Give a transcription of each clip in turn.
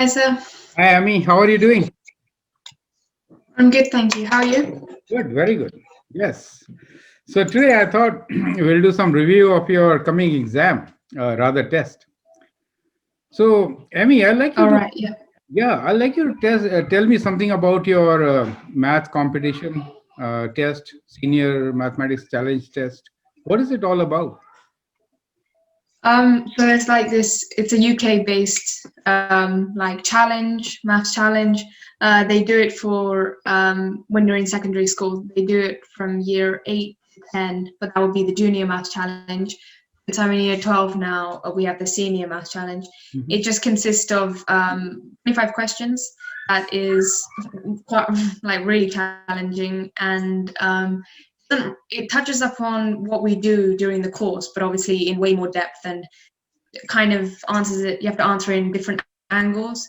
Hi, sir. Hi, Ami. How are you doing? I'm good, thank you. How are you? Good, very good. Yes. So today I thought we'll do some review of your coming exam, rather test. So, Amy, I'd like you All to, right, yeah. I'd like you to tell me something about your math competition test, senior mathematics challenge test. What is it all about? So it's like this. It's a UK-based like challenge, math challenge. They do it for when you're in secondary school. They do it from year 8 to 10, but that would be the junior math challenge. Since I'm in year 12 now, we have the senior math challenge. Mhm. It just consists of 25 questions. That is quite like really challenging, and it touches upon what we do during the course, but obviously in way more depth, and kind of answers it. You have to answer in different angles.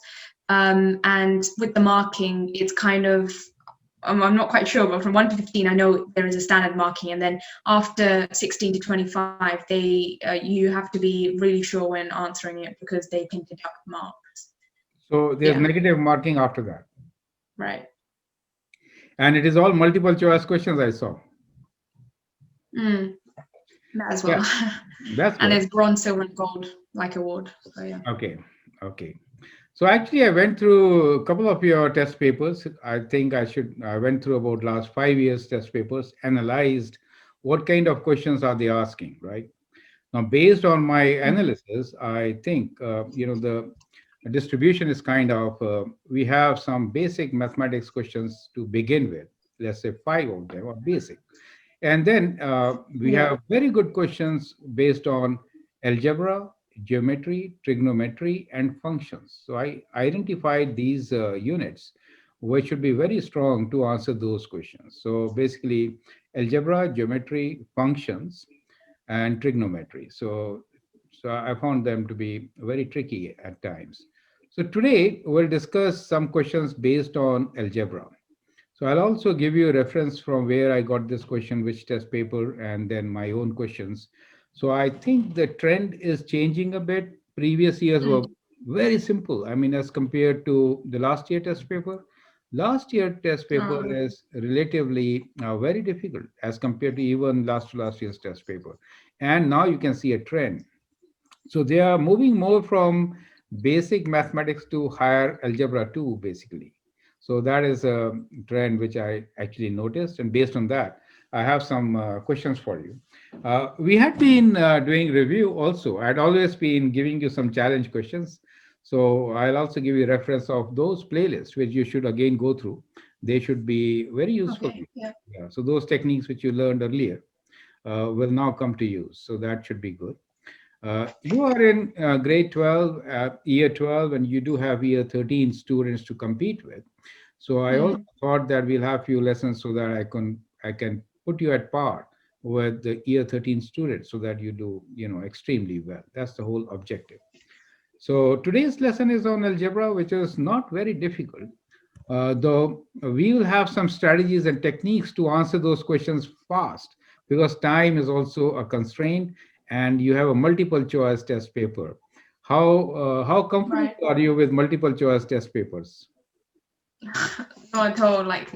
And with the marking, it's kind of I'm not quite sure, but from 1 to 15, I know there is a standard marking, and then after 16 to 25, you have to be really sure when answering it because they can deduct marks. So there's Yeah, negative marking after that. right. And it is all multiple choice questions I saw. Mm, that as Yeah, well. that's And good. there's bronze, silver, and gold like award. So yeah. Okay, okay. So actually, I went through a couple of your test papers. I think I went through about last 5 years test papers, analyzed what kind of questions are they asking, right? Now, based on my Mm. analysis, I think, the distribution is kind of, we have some basic mathematics questions to begin with. Let's say five of them are basic. And then we Yeah. have very good questions based on algebra, geometry, trigonometry, and functions. So I identified these units which should be very strong to answer those questions. So basically, algebra, geometry, functions, and trigonometry. So I found them to be very tricky at times. So today we'll discuss some questions based on algebra. So I'll also give you a reference from where I got this question, which test paper, and then my own questions. So I think the trend is changing a bit. Previous years were Mm. very simple. I mean, as compared to the last year test paper, last year test paper Oh, is relatively very difficult as compared to even last year's test paper. And now you can see a trend. So they are moving more from basic mathematics to higher algebra 2, basically. So that is a trend which I actually noticed. And based on that, I have some questions for you. We had been doing review also. I'd always been giving you some challenge questions. So I'll also give you reference of those playlists, which you should again go through. They should be very useful. okay. Yeah. Yeah. So those techniques which you learned earlier will now come to use. So that should be good. You are in grade 12, year 12, and you do have year 13 students to compete with. So I also Mm. thought that we'll have few lessons so that I can put you at par with the year 13 students so that you do, extremely well. That's the whole objective. So today's lesson is on algebra, which is not very difficult. Though we will have some strategies and techniques to answer those questions fast because time is also a constraint and you have a multiple choice test paper. How comfortable Right. are you with multiple choice test papers? Not at all. Like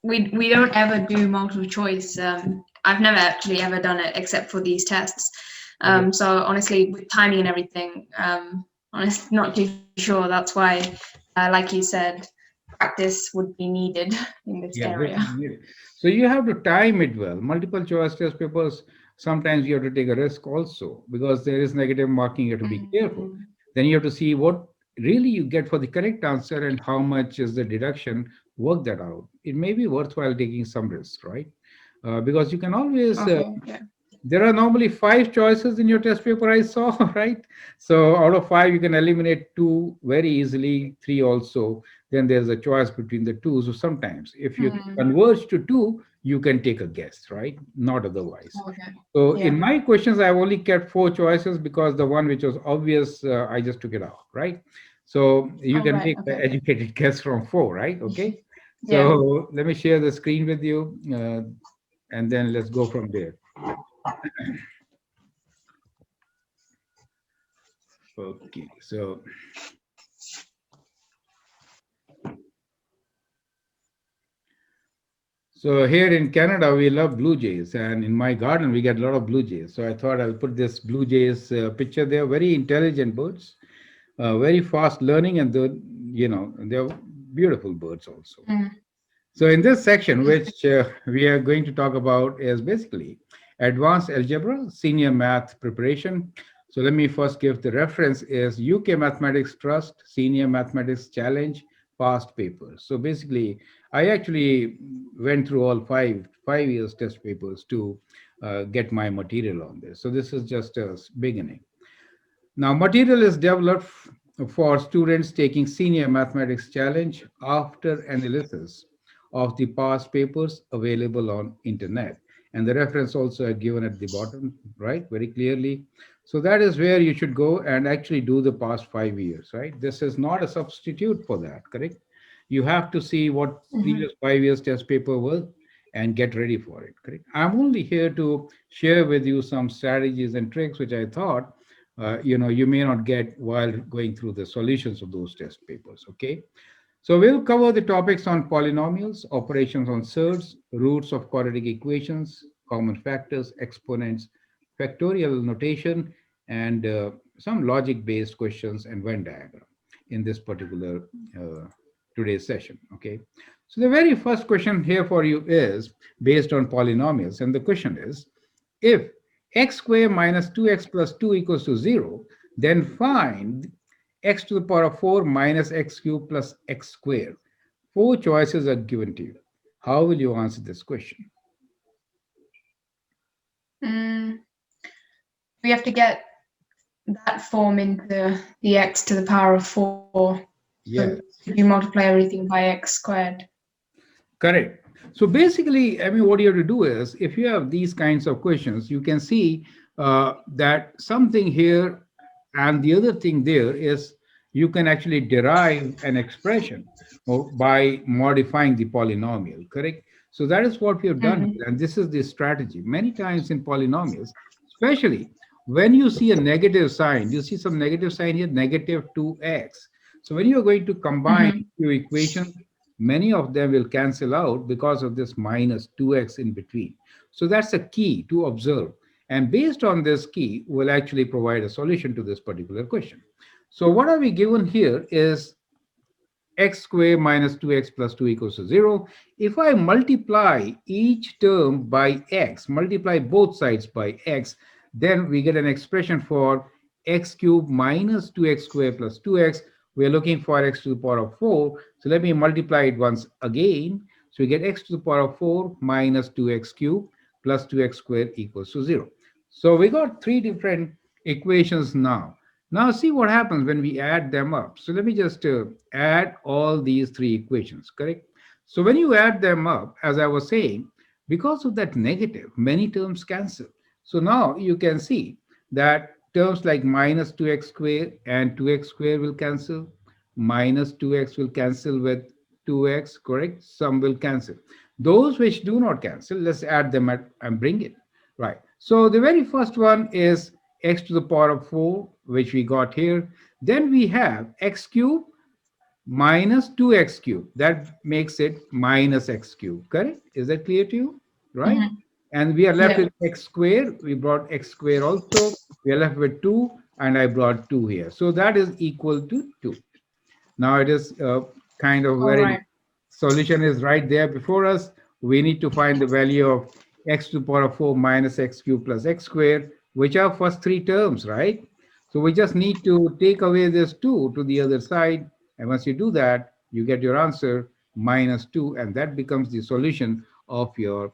we don't ever do multiple choice. I've never actually ever done it except for these tests. Okay. So honestly, with timing and everything, honestly, not too sure. That's why, like you said, practice would be needed in this Yeah, area. this is needed. So you have to time it well. Multiple choice test papers, sometimes you have to take a risk also because there is negative marking. You have to be careful. Mm. Then you have to see what really you get for the correct answer and how much is the deduction. Work that out. It may be worthwhile taking some risk, right? Because you can always Okay. Yeah. there are normally five choices in your test paper, I saw, right? So out of five, you can eliminate two very easily, three also. Then there's a choice between the two. So sometimes, if you Mm. converge to two, you can take a guess, right? Not otherwise. Okay. So Yeah. in my questions, I've only kept four choices because the one which was obvious, I just took it out, right? So you All can right. make the Okay. educated guess from four, right? Okay. Yeah. So let me share the screen with you, and then let's go from there. Okay, so So here in Canada, we love blue jays, and in my garden, we get a lot of blue jays. So I thought I'll put this blue jays picture there. Very intelligent birds, very fast learning, and they're beautiful birds also. Mm. So in this section, which we are going to talk about, is basically advanced algebra, senior math preparation. So let me first give the reference is UK Mathematics Trust, Senior Mathematics Challenge, past papers. So basically, I actually went through all five years test papers to get my material on this. So this is just a beginning. Now, material is developed for students taking senior mathematics challenge after analysis of the past papers available on internet. And the reference also are given at the bottom, right? Very clearly. So that is where you should go and actually do the past 5 years, right? This is not a substitute for that, correct? You have to see what Mhm. previous 5 years test paper was and get ready for it, correct? I'm only here to share with you some strategies and tricks which I thought you may not get while going through the solutions of those test papers. Okay, so we'll cover the topics on polynomials, operations on surds, roots of quadratic equations, common factors, exponents, factorial notation, and some logic-based questions and Venn diagram in this particular uh, today's session. Okay, so the very first question here for you is based on polynomials, and the question is, if x squared minus 2x plus 2 equals to 0, then find x to the power of 4 minus x cubed plus x squared. Four choices are given to you. How will you answer this question? Mm, we have to get that form into the x to the power of 4. So Yes. if you multiply everything by x squared. Correct. So basically, I mean, what you have to do is, if you have these kinds of questions, you can see that something here and the other thing there is you can actually derive an expression by modifying the polynomial, correct? So that is what we have done Hmm. here, and this is the strategy. Many times in polynomials, especially when you see a negative sign, you see some negative sign here, negative 2x. So when you are going to combine Hmm. two equations, many of them will cancel out because of this minus 2x in between. So that's a key to observe. And based on this key, we'll actually provide a solution to this particular question. So what are we given here is x squared minus 2x plus 2 equals to 0. If I multiply each term by x, multiply both sides by x, then we get an expression for x cubed minus 2x squared plus 2x. We're looking for x to the power of 4. So let me multiply it once again. So we get x to the power of 4 minus 2x cubed plus 2x squared equals to 0. So we got three different equations now. Now see what happens when we add them up. So let me just add all these three equations, correct? So when you add them up, as I was saying, because of that negative, many terms cancel. So now you can see that terms like minus 2x squared and 2x squared will cancel. Minus 2x will cancel with 2x, correct? Some will cancel. Those which do not cancel, let's add them and bring it. Right. So the very first one is x to the power of 4, which we got here. Then we have x cubed minus 2x cubed. That makes it minus x cubed. Correct? Is that clear to you? Right? Hmm. And we are left Yeah. with x squared. We brought x squared also. We are left with 2, and I brought 2 here. So that is equal to 2. Now it is kind of All very, right. solution is right there before us. We need to find the value of x to the power of 4 minus x cubed plus x squared, which are first three terms, right? So we just need to take away this 2 to the other side. And once you do that, you get your answer minus 2, and that becomes the solution of your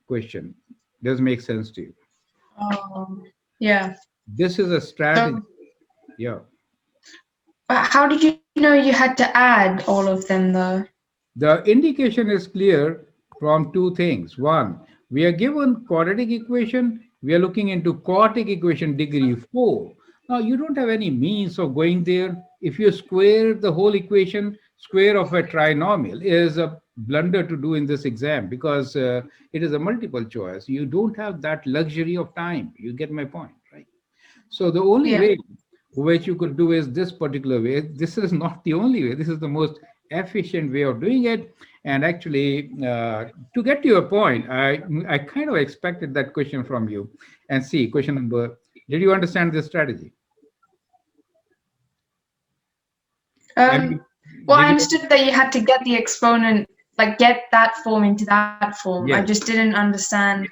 question. Does make sense to you? Yeah. This is a strategy. So, Yeah. but how did you know you had to add all of them though? The indication is clear from two things. One, we are given quadratic equation, we are looking into quartic equation degree 4. Now, you don't have any means of going there. If you square the whole equation, square of a trinomial is a blunder to do in this exam because it is a multiple choice. You don't have that luxury of time. You get my point, right? So the only Yeah. way which you could do is this particular way. This is not the only way. This is the most efficient way of doing it. And actually, to get to your point, I kind of expected that question from you. And see, question number, did you understand this strategy? I Um, mean, well, did I you? understood that you had to get the exponent, like get that form into that form. I just Yes, didn't understand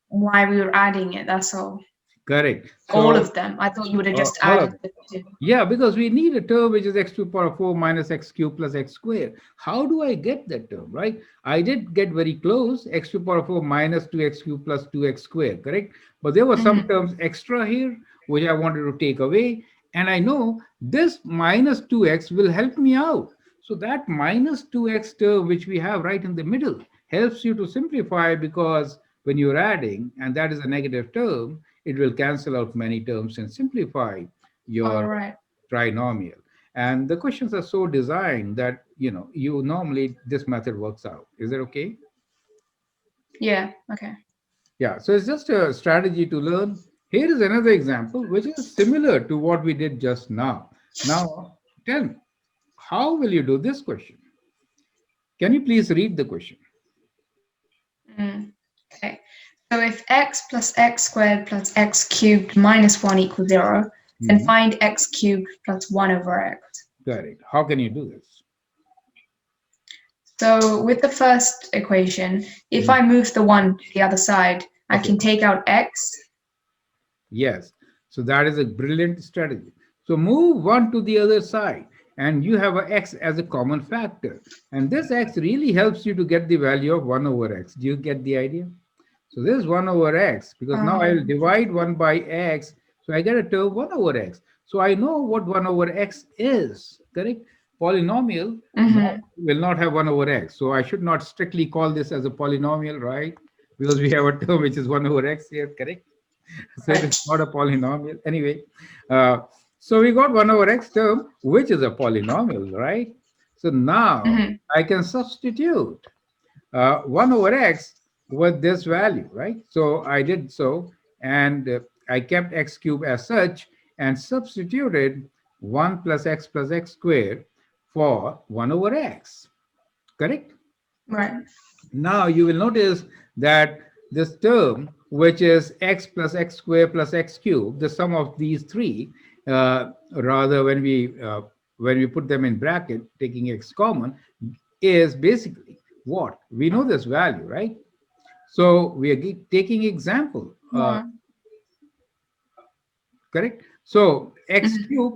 why we were adding it. That's all. correct. All So of them. I thought you would have just all of added the two. Yeah, because we need a term which is x to the power 4 minus x cube plus x square. How do I get that term, right? I did get very close, x to the power 4 minus 2x cube plus 2x square, correct? But there were some Mm-hmm. terms extra here which I wanted to take away. And I know this minus 2x will help me out. So that minus 2x term which we have right in the middle helps you to simplify, because when you're adding, and that is a negative term, it will cancel out many terms and simplify All your right. trinomial. And the questions are so designed that you normally this method works out. Is that okay? Yeah. Okay. Yeah, so it's just a strategy to learn. Here is another example which is similar to what we did just now. Now tell me, how will you do this question? Can you please read the question? Mm. Okay. So if x plus x squared plus x cubed minus 1 equals 0, then Mhm. find x cubed plus 1 over x. Correct. How can you do this? So with the first equation, if Mhm. I move the 1 to the other side, I Okay. can take out x. Yes. So that is a brilliant strategy. So move one to the other side, and you have a x as a common factor. And this x really helps you to get the value of 1 over x. Do you get the idea? So this is 1 over x, because now I will Um, divide 1 by x. So I get a term 1 over x. So I know what 1 over x is, correct? Polynomial mhm. will not have 1 over x. So I should not strictly call this as a polynomial, right? Because we have a term which is 1 over x here, correct? So it is Right. not a polynomial. Anyway, uh, so we got 1 over x term, which is a polynomial, right? So now Mhm. I can substitute 1 over x with this value, right? So I did so, and I kept x cube as such and substituted 1 plus x squared for 1 over x, correct? Right. Now you will notice that this term, which is x plus x squared plus x cubed, the sum of these three, rather when we put them in bracket, taking x common, is basically what we know this value, right? So we are taking example, Right. correct? So x Mhm. cube,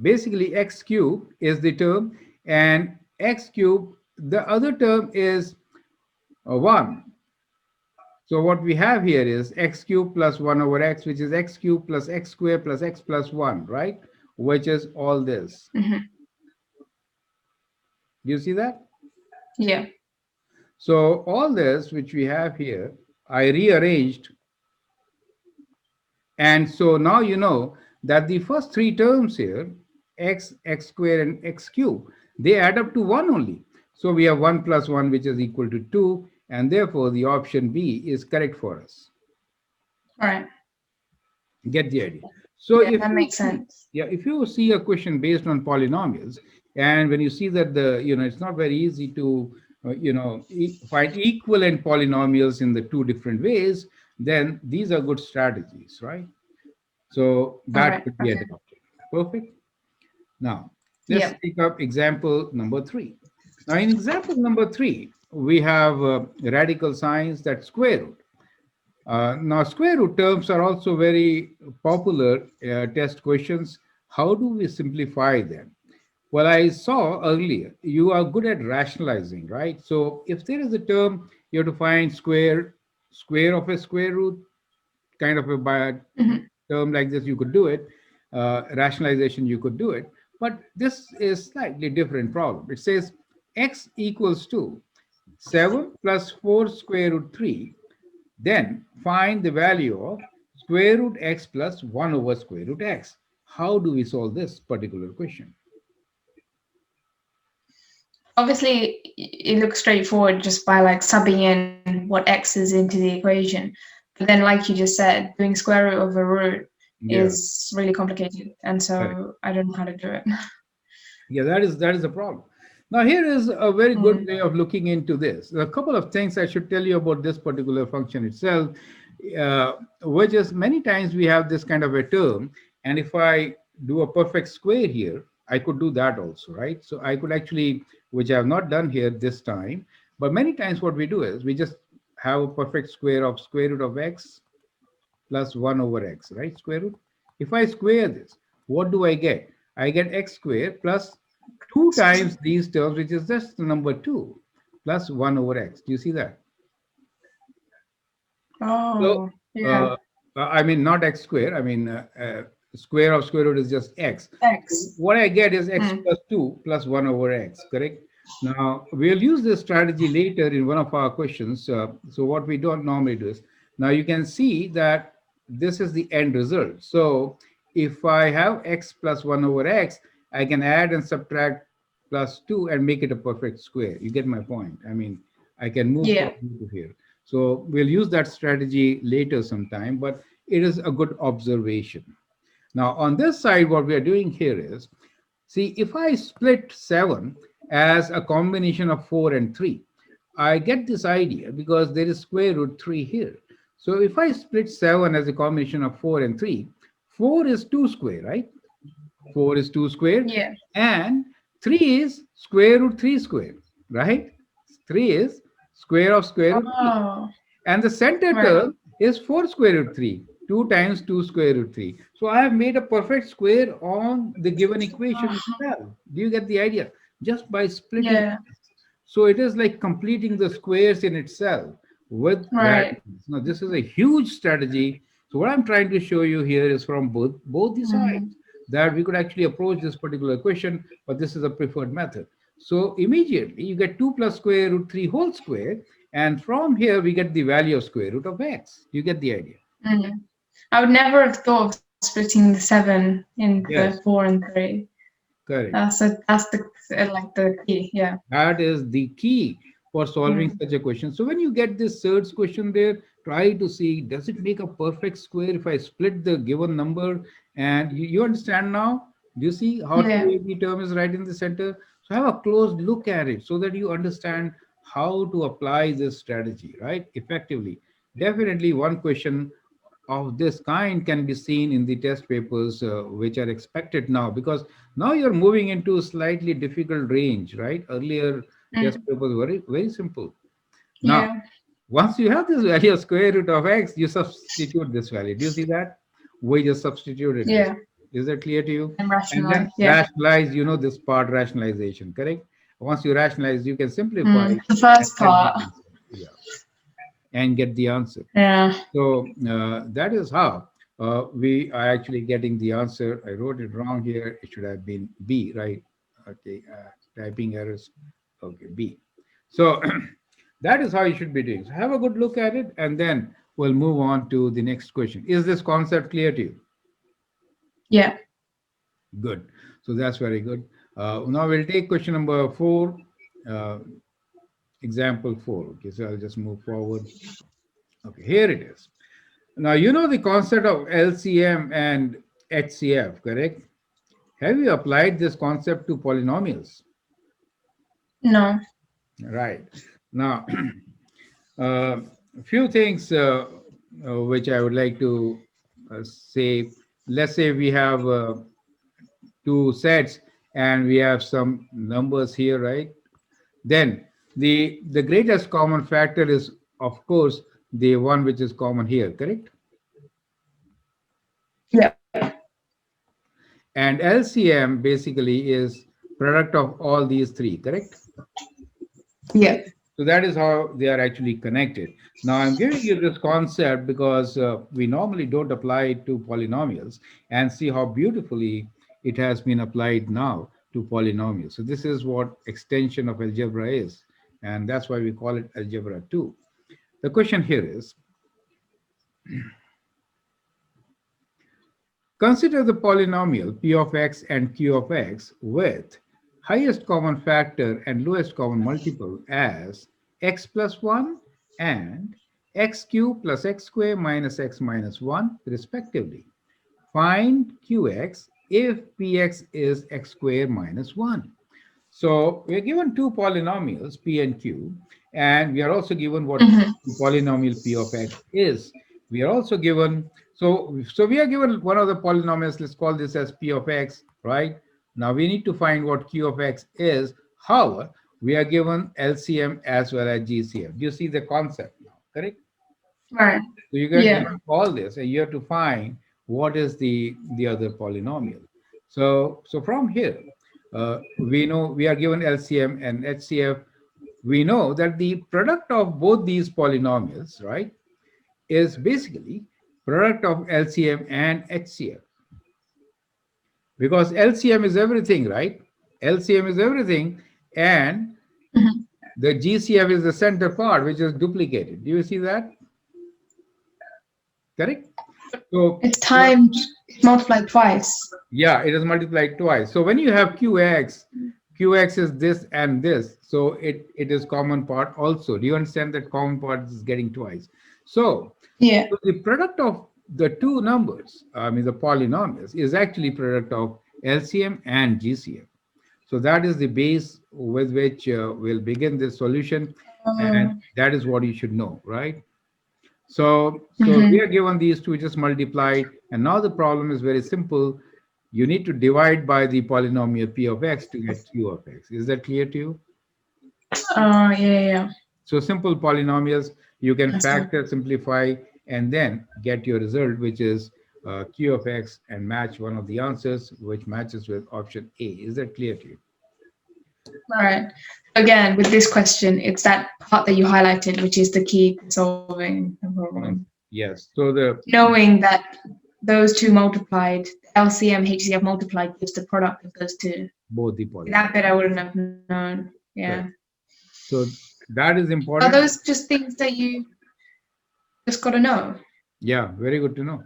basically x cube is the term, and x cube, the other term is 1. So what we have here is x cubed plus 1 over x, which is x cubed plus x squared plus x plus 1, right? Which is all this. Mhm. Do you see that? Yeah. So all this which we have here, I rearranged. And so now you know that the first three terms here, x, x squared, and x cubed, they add up to 1 only. So we have 1 plus 1, which is equal to 2. And therefore, the option B is correct for us. All right. Get the idea. So Yeah, if that you makes see, sense. yeah, if you see a question based on polynomials, and when you see that it's not very easy to find equivalent polynomials in the two different ways, then these are good strategies, right? So All that right. could be Okay. adopted. Perfect. Now let's Yeah. take up example number 3. Now in example number 3, we have radical signs, that square root. Now, square root terms are also very popular test questions. How do we simplify them? Well, I saw earlier you are good at rationalizing, right? So, if there is a term, you have to find square of a square root, kind of a by a Mhm. term like this, you could do it. Rationalization, you could do it. But this is slightly different problem. It says x equals to 7 plus 4 square root 3, then find the value of square root x plus 1 over square root x. How do we solve this particular question? Obviously, it looks straightforward just by like subbing in what x is into the equation. But then, like you just said, doing square root of a root Yeah, is really complicated, and correct. so I don't know how to do it. Yeah, that is a problem. Now, here is a very good Mm. way of looking into this. There are a couple of things I should tell you about this particular function itself, uh, which is many times we have this kind of a term, and if I do a perfect square here, I could do that also, right? So I could actually, which I have not done here this time, but many times what we do is we just have a perfect square of square root of x plus 1 over x, right? Square root. If I square this, what do I get? I get x squared plus 2 times these terms, which is just the number 2, plus 1 over x. Do you see that? So, Oh, yeah. uh, I mean, not x square. I mean, square of square root is just x. So X. what I get is x Mm. plus 2 plus 1 over x, correct? Now, we'll use this strategy later in one of our questions. So what we don't normally do is, now you can see that this is the end result. So if I have x plus 1 over x, I can add and subtract plus 2 and make it a perfect square. You get my point? I mean, I can move from Yeah. here to here. So we'll use that strategy later sometime, but it is a good observation. Now, on this side, what we are doing here is, see, if I split 7 as a combination of 4 and 3, I get this idea because there is square root 3 here. So if I split 7 as a combination of 4 and 3, 4 is 2 square, right? 4 is 2 square, Yeah. and 3 is square root 3 square, right? 3 is square of square root 3. Oh, And the center right. term is 4 square root 3. 2 times 2 square root 3. So I have made a perfect square on the given equation Uh-huh. itself. Do you get the idea? Just by splitting. Yeah. So it is like completing the squares in itself with Right. radicals. Now this is a huge strategy. So what I'm trying to show you here is from both the sides Mm. that we could actually approach this particular question, but this is a preferred method. So immediately you get 2 plus square root 3 whole square, and from here we get the value of square root of x. You get the idea? Mm. I would never have thought of splitting the 7 into Yes, 4 and 3. correct. That's the like the key. Yeah. That is the key for solving Mm. such a question. So when you get this search question there, try to see, does it make a perfect square if I split the given number? And you understand now? Do you see how Yeah. 2ab term is right in the center? So have a close look at it so that you understand how to apply this strategy, right? Effectively. Definitely one question of this kind can be seen in the test papers which are expected now, because now you're moving into a slightly difficult range, right? Earlier test Mm. papers were very simple. Now Yeah. once you have this value of square root of x, you substitute this value. Do you see that? We just substituted this. Yeah. Is that clear to you? And And then rationalize. Yeah. rationalize, this part, rationalization, correct? Once you rationalize, you can simplify Mm. The and first get the part. answer. Yeah, and get the answer. Yeah. So that is how we are actually getting the answer. I wrote it wrong here. It should have been B, right? Okay, typing errors. Okay, B. So that is how you should be doing. So have a good look at it, and then we'll move on to the next question. Is this concept clear to you? Yeah. Good. So that's very good. Now we'll take question number 4, uh, example 4. Okay, so I'll just move forward. Okay, here it is. Now, you know the concept of LCM and HCF, correct? Have you applied this concept to polynomials? No. Right. Now, a few things which I would like to say. Let's say we have two sets and we have some numbers here, right? Then the greatest common factor is, of course, the one which is common here, correct? Yeah. And LCM basically is product of all these three, correct? Yeah. So that is how they are actually connected. Now I'm giving you this concept because we normally don't apply it to polynomials, and see how beautifully it has been applied now to polynomials. So this is what extension of algebra is, and that's why we call it algebra 2. The question here is, consider the polynomial p of x and q of x with highest common factor and lowest common multiple as x plus 1 and x cubed plus x squared minus x minus 1 respectively. Find qx if px is x squared minus 1. So we're given two polynomials, P and Q, and we are also given what Mhm. polynomial P of X is. We are also given, so we are given one of the polynomials, let's call this as P of X, right? Now we need to find what Q of X is. However, we are given LCM as well as GCF. Do you see the concept now, correct? Right. So you get Yeah. you have all this, and you have to find what is the other polynomial. So from here, we know we are given LCM and HCF. We know that the product of both these polynomials, right, is basically product of LCM and HCF, because LCM is everything, right? LCM is everything, and Mhm. the GCF is the center part, which is duplicated. Do you see that? Correct. So It's times, it's multiplied twice. yeah, it is multiplied twice. So when you have QX, QX is this and this. So it is common part also. Do you understand that common part is getting twice? So, Yeah. so the product of the two numbers, I mean the polynomials, is actually product of LCM and GCM. So that is the base with which we'll begin this solution, and Um, that is what you should know, right? So we mhm. are given these two just multiplied, and now the problem is very simple. You need to divide by the polynomial p of x to get q of x. Is that clear to you? Yeah, yeah. So simple polynomials, you can That's fine. factor, simplify, and then get your result, which is q of x, and match one of the answers, which matches with option A. Is that clear to you? Right. Again, with this question, it's that part that you highlighted, which is the key to solving the problem. Yes. So the Knowing that those two multiplied, LCM, HCF multiplied gives the product of those two. both the polynomials. That bit I wouldn't have known. Yeah. Correct. So that is Are important. those just things that you just got to know? Yeah, very good to know.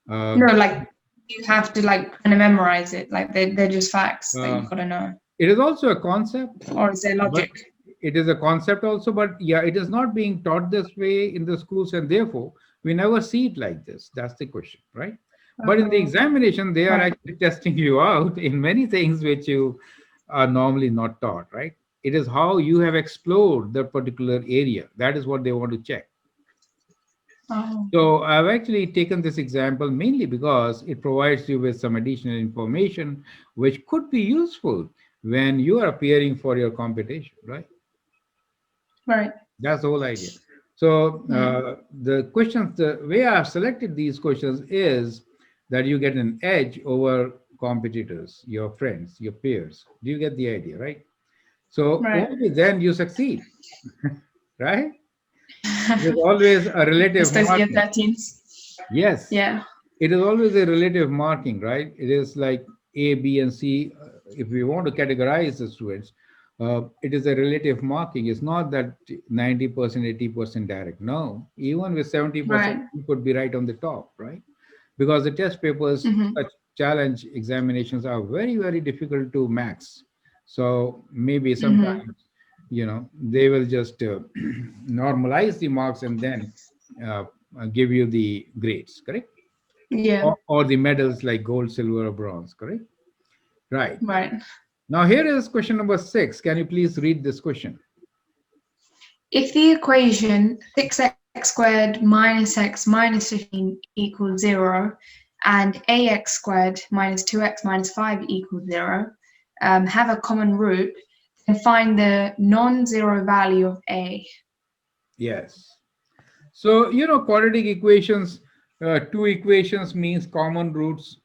No, Um, like you have to like kind of memorize it. Like they're just facts that you've um, got to know. it is also a concept, Or is there but logic? it is a concept also, but yeah, it is not being taught this way in the schools, and therefore we never see it like this. That's the question, right? But in the Oh, examination, they are right. actually testing you out in many things which you are normally not taught, right? It is how you have explored the particular area. That is what they want to check. Oh, So I've actually taken this example mainly because it provides you with some additional information which could be useful when you are appearing for your competition, right? right. That's the whole idea. So Mm. the questions, the way I've selected these questions is that you get an edge over competitors, your friends, your peers. Do you get the idea, right? So Right. only then you succeed, right? There's always a relative It's those year marking. 13s. Yes, Yeah. it is always a relative marking, right? It is like A, B, and C. If we want to categorize the students, it is a relative marking. It's not that 90%, 80% direct. No, even with 70%, Right. you could be right on the top, right? Because the test papers, Mm-hmm. such challenge examinations are very, very difficult to max. So maybe Mm-hmm. sometimes, they will just normalize the marks and then uh, give you the grades, correct? Yeah. Or the medals like gold, silver, or bronze, correct? Right. Right. Now, here is question number 6. Can you please read this question? If the equation 6x squared minus x minus 15 equals 0 and ax squared minus 2x minus 5 equals 0 have a common root, then find the non-zero value of a. Yes. So, quadratic equations, two equations means common roots.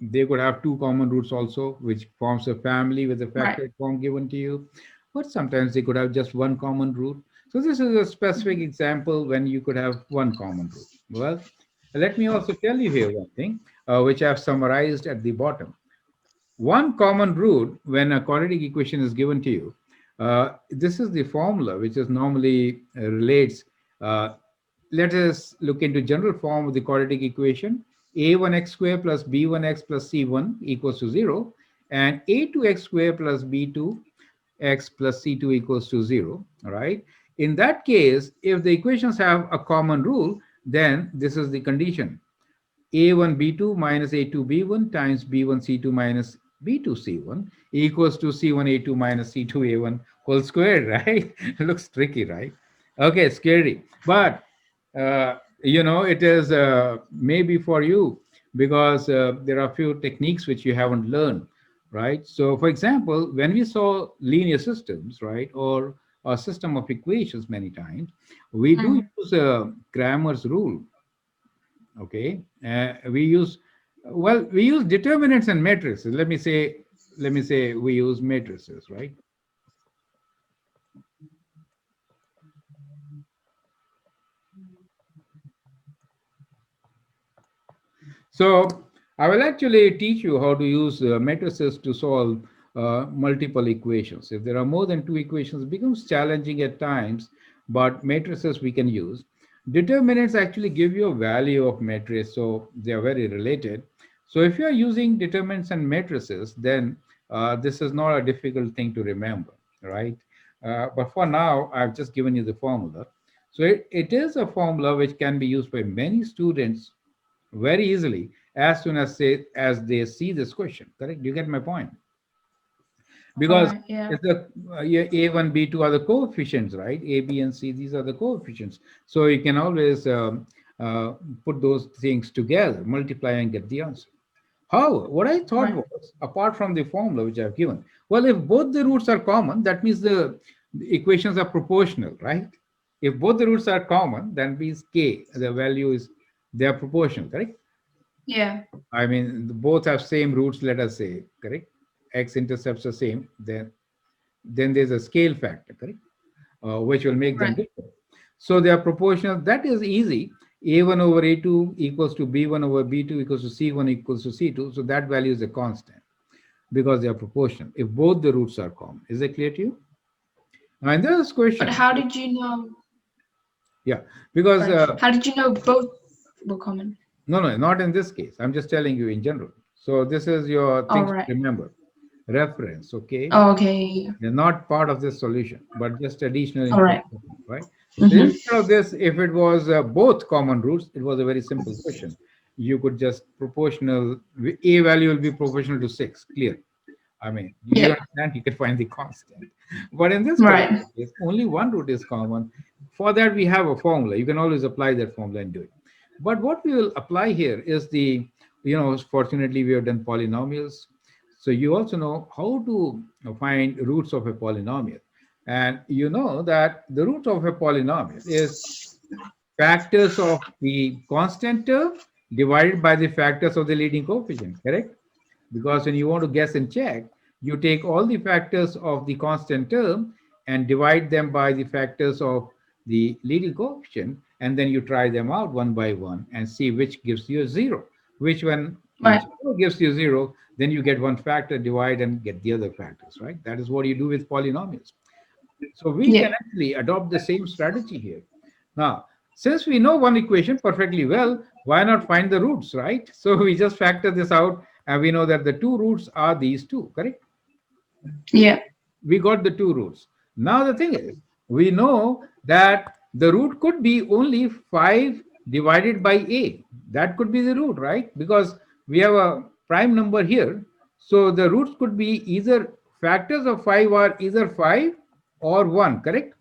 They could have two common roots also, which forms a family with a Right. factored form given to you. But sometimes they could have just one common root. So, this is a specific example when you could have one common root. Well, let me also tell you here one thing, which I've summarized at the bottom. One common root when a quadratic equation is given to you, this is the formula which is normally relates. Uh, Let us look into general form of the quadratic equation. A1x square plus b1x plus c1 equals to 0, and a2x square plus b2x plus c2 equals to 0. All right. In that case, if the equations have a common rule, then this is the condition: a1 b2 minus a2 b1 times b1 c2 minus B2C1 equals to C1A2 minus C2A1 whole squared, right? Looks tricky, right? Okay, scary. But, it is maybe for you because there are a few techniques which you haven't learned, right? So, for example, when we saw linear systems, right, or a system of equations many times, we do Mm. use Cramer's rule. Okay, we use determinants and matrices. Let me say we use matrices, right? So I will actually teach you how to use matrices to solve multiple equations. If there are more than two equations, it becomes challenging at times, but matrices we can use. Determinants actually give you a value of matrix, so they are very related. So if you are using determinants and matrices, then this is not a difficult thing to remember, right? But for now, I've just given you the formula. So it is a formula which can be used by many students very easily as soon as they see this question. Correct? Do you get my point? All Because right. Yeah. it's the a1 b2 are the coefficients, right? A, b, and c, these are the coefficients. So you can always uh, put those things together, multiply and get the answer. How? What I thought Right. was, apart from the formula which I've given, well, if both the roots are common, that means the equations are proportional, right? If both the roots are common, then means k, the value is, they are proportional, correct? Yeah. I mean, both have same roots, let us say, correct? X-intercepts are same, then there's a scale factor, correct? Which will make them Right. different. So they are proportional. That is easy. A1 over A2 equals to B1 over B2 equals to C1 equals to C2. So that value is a constant because they are proportional if both the roots are common. Is that clear to you? Now, in this But question, how did you know? yeah, because Sorry. How did you know both were common? no, no, not in this case. I'm just telling you in general. So this is your All things to right. remember. Reference, okay? Oh, okay. They're not part of this solution, but just additional All right. information, right? So Mm-hmm. instead of this, if it was both common roots, it was a very simple question. You could just proportional, a value will be proportional to 6, clear. I mean, you Yep. understand, you can find the constant. But in this Right. particular case, only one root is common. For that, we have a formula. You can always apply that formula and do it. But what we will apply here is fortunately, we have done polynomials. So you also know how to find roots of a polynomial. And you know that the root of a polynomial is factors of the constant term divided by the factors of the leading coefficient, correct? Because when you want to guess and check, you take all the factors of the constant term and divide them by the factors of the leading coefficient, and then you try them out one by one and see which gives you a zero. Right. Whichever gives you zero, then you get one factor, divide, and get the other factors, right? That is what you do with polynomials. So we can Yep. actually adopt the same strategy here. Now, since we know one equation perfectly well, why not find the roots, right? So we just factor this out and we know that the two roots are these two, correct? Yep. We got the two roots. Now the thing is, we know that the root could be only 5 divided by a. That could be the root, right? Because we have a prime number here. So the roots could be either factors of 5 are either 5 or 1, correct?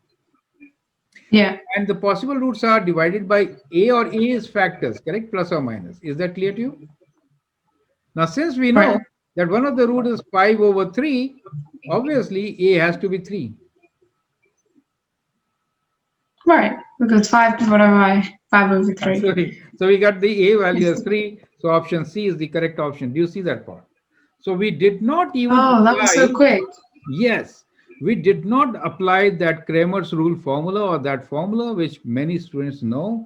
Yeah. And the possible roots are divided by a, or a is factors, correct? Plus or minus. Is that clear to you? Now, since we know Right. that one of the root is 5 over 3, obviously a has to be 3. Right. Because 5 divided by 5/3. So we got the a value as 3. So option C is the correct option. Do you see that part? So we did not even Oh, that was so apply, quick. yes, we did not apply that Kramer's rule formula or that formula which many students know.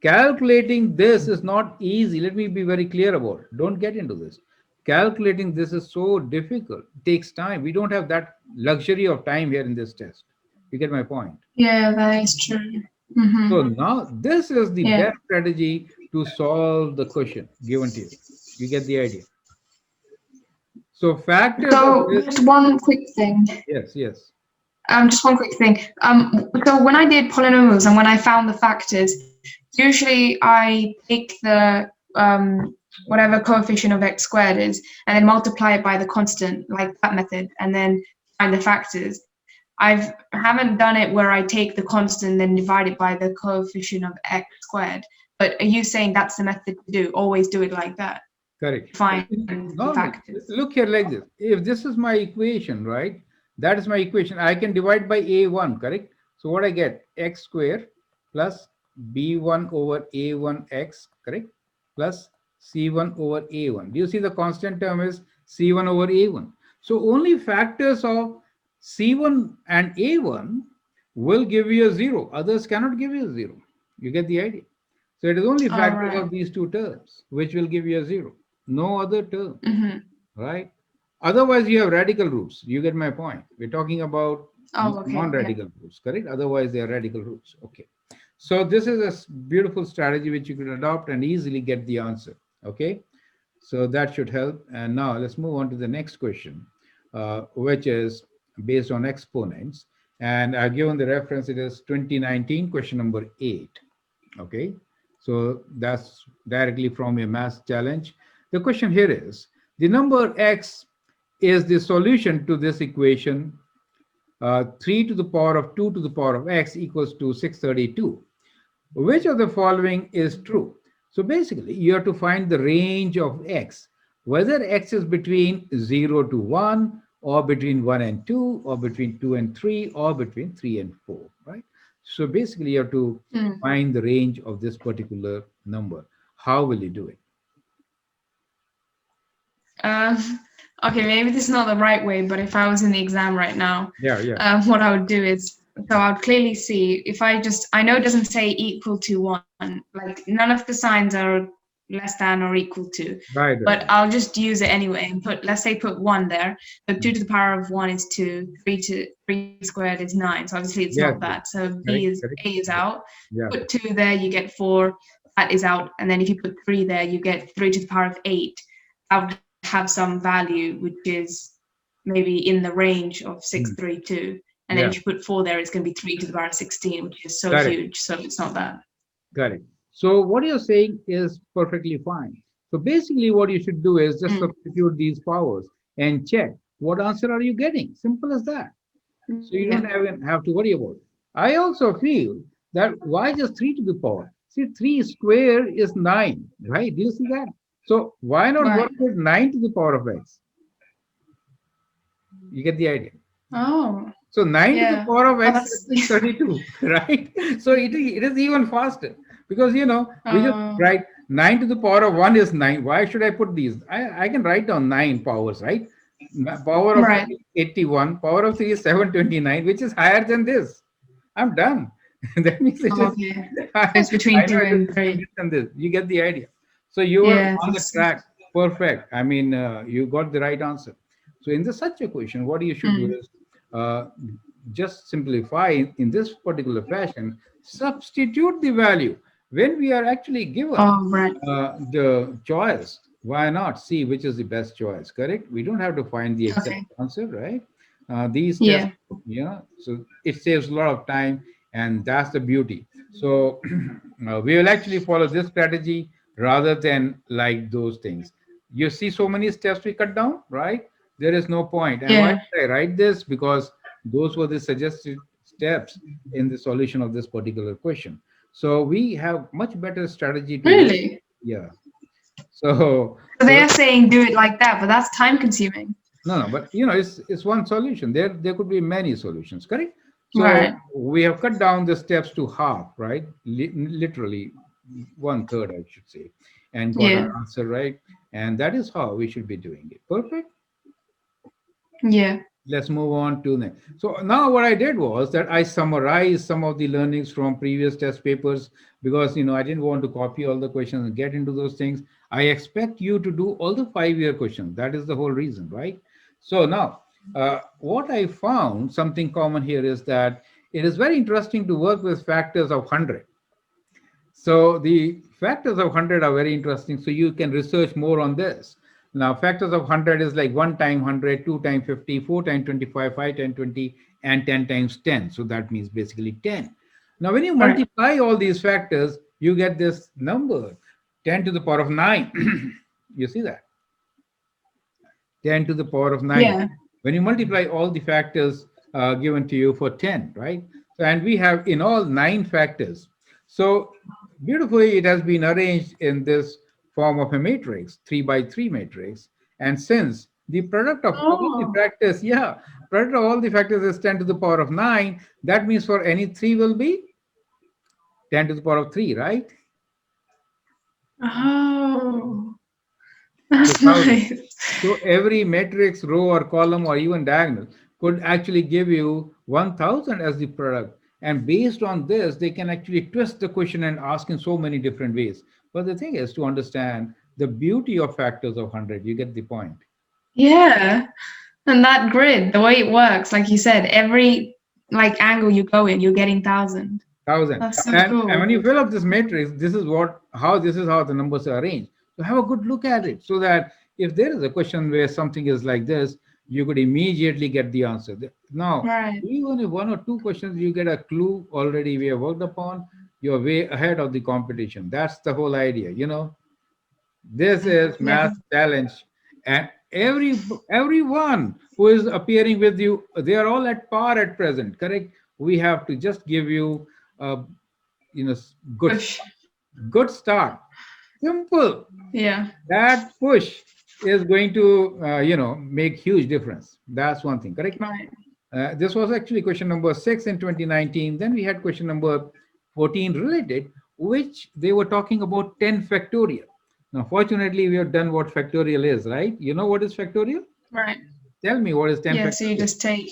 Calculating this is not easy. Let me be very clear about it. Don't get into this. Calculating this is so difficult. It takes time. We don't have that luxury of time here in this test. You get my point? Yeah, that is true. Mm-hmm. So now this is the Yeah. best strategy to solve the question given to you. You get the idea. So factors of So this, just one quick thing. yes, yes. Just one quick thing. So when I did polynomials and when I found the factors, usually I take the whatever coefficient of x squared is, and then multiply it by the constant, like that method, and then find the factors. Haven't done it where I take the constant and then divide it by the coefficient of x squared. But are you saying that's the method to do? Always do it like that. Correct. Find the No, factors. look here like this. If this is my equation, right? That is my equation. I can divide by a1, correct? So what I get? X square plus b1 over a1x, correct? Plus c1 over a1. Do you see the constant term is c1 over a1? So only factors of c1 and a1 will give you a 0. Others cannot give you a 0. You get the idea? So it is only All factors of right. these two terms which will give you a 0. No other term, Mm-hmm. right? Otherwise, you have radical roots. You get my point. We're talking about Oh, okay. Yeah. non-radical roots, correct? Otherwise, they are radical roots. Okay. So this is a beautiful strategy which you can adopt and easily get the answer. Okay. So that should help. And now let's move on to the next question, which is based on exponents. And I've given the reference. It is 2019 question number 8. Okay, so that's directly from a math challenge. The question here is the number x is the solution to this equation 3 to the power of 2 to the power of x equals to 632. Which of the following is true? So basically, you have to find the range of x, whether x is between 0 to 1, or between 1 and 2, or between 2 and 3, or between 3 and 4, right? So basically, you have to Mm. find the range of this particular number. How will you do it? Um, okay, maybe this is not the right way, but if I was in the exam right now, Yeah, yeah. what I would do is, so I would clearly see if I know it doesn't say equal to 1, like none of the signs are less than or equal to, Right, right. but I'll just use it anyway and let's say put 1 there. So 2 to the power of 1 is 2, 3 squared is 9. So obviously it's Yes, not yes. that. So Correct, correct. A is Yeah, out. yeah. Put 2 there, you get 4. That is out. And then if you put 3 there, you get 3 to the power of 8. That would have some value, which is maybe in the range of Hmm. 632. And then Yeah, if you put 4 there, it's going to be 3 to the power of 16, which is so correct. huge. So it's not that. Correct. So what you're saying is perfectly fine. So basically what you should do is just Mm. substitute these powers and check what answer are you getting. Simple as that. So you don't Yeah. even have to worry about it. I also feel that why just 3 to the power? See, 3 square is 9, right? Do you see that? So why not Right. work with 9 to the power of x? You get the idea. Oh, So 9 to the yeah. power of Oh, x that's. is 632, right? So it is even faster because we just write 9 to the power of 1 is 9. Why should I put these? I can write down 9 powers, right? Power of 2 Right. is 81, power of 3 is 729, which is higher than this. I'm done. That means it is, Okay. I It's between know 2 it is and between 3. this and this. You get the idea. So you were Yeah. on the track. Perfect. I mean, you got the right answer. So in such a question, what you should do Mm. is uh, just simplify in this particular fashion, substitute the value. When we are actually given Oh, right. the choice, why not see which is the best choice, correct? We don't have to find the exact Okay. answer, right? These tests, Yeah. so it saves a lot of time, and that's the beauty. So we will actually follow this strategy rather than like those things. You see so many steps we cut down, right? There is no point. And why Yeah. did I write this? Because those were the suggested steps in the solution of this particular question. So we have much better strategy to work. Really? Yeah. So So so they're saying do it like that, but that's time consuming. no, no, but it's one solution. There could be many solutions, correct? So Right. we have cut down the steps to half, right? Literally one third, I should say, and got our Yeah. answer right. And that is how we should be doing it. Perfect. Yeah. Let's move on to next. So now what I did was that I summarized some of the learnings from previous test papers because I didn't want to copy all the questions and get into those things. I expect you to do all the 5-year questions. That is the whole reason, right? So now what I found something common here is that it is very interesting to work with factors of 100. So the factors of 100 are very interesting. So you can research more on this. Now, factors of 100 is like 1 time 100, 2 time 50, 4 time 25, 5 time 20, and 10 times 10. So that means basically 10. Now, when you Right. multiply all these factors, you get this number 10 to the power of 9. You see that? 10 to the power of 9. Yeah. When you multiply all the factors given to you for 10, right? So, and we have in all 9 factors. So beautifully, it has been arranged in this form of a matrix, 3 by 3 matrix. And since the product of all the Oh. factors, yeah, product of all the factors is 10 to the power of 9, that means for any 3 will be 10 to the power of 3, right? Oh. So That's 1000. nice. So every matrix, row or column or even diagonal could actually give you 1000 as the product. And based on this, they can actually twist the question and ask in so many different ways. But the thing is to understand the beauty of factors of 100. You get the point. Yeah. And that grid, the way it works, like you said, every like angle you go in, you're getting 1,000. 1000. That's so And when cool. you fill up this matrix, this is how the numbers are arranged. So have a good look at it so that if there is a question where something is like this, you could immediately get the answer. Now, Right. even if one or two questions you get a clue already we have worked upon, you're way ahead of the competition. That's the whole idea, you know. This is Yeah. math challenge, and everyone who is appearing with you, they are all at par at present. Correct? We have to just give you a good Push. good start. Simple. Yeah. That push is going to make huge difference. That's one thing. Correct? Right. This was actually question number 6 in 2019. Then we had question number 14 related, which they were talking about 10 factorial. Now, fortunately, we have done what factorial is, right? You know what is factorial? Right. Tell me what is 10 Yeah. So you factorial? just take,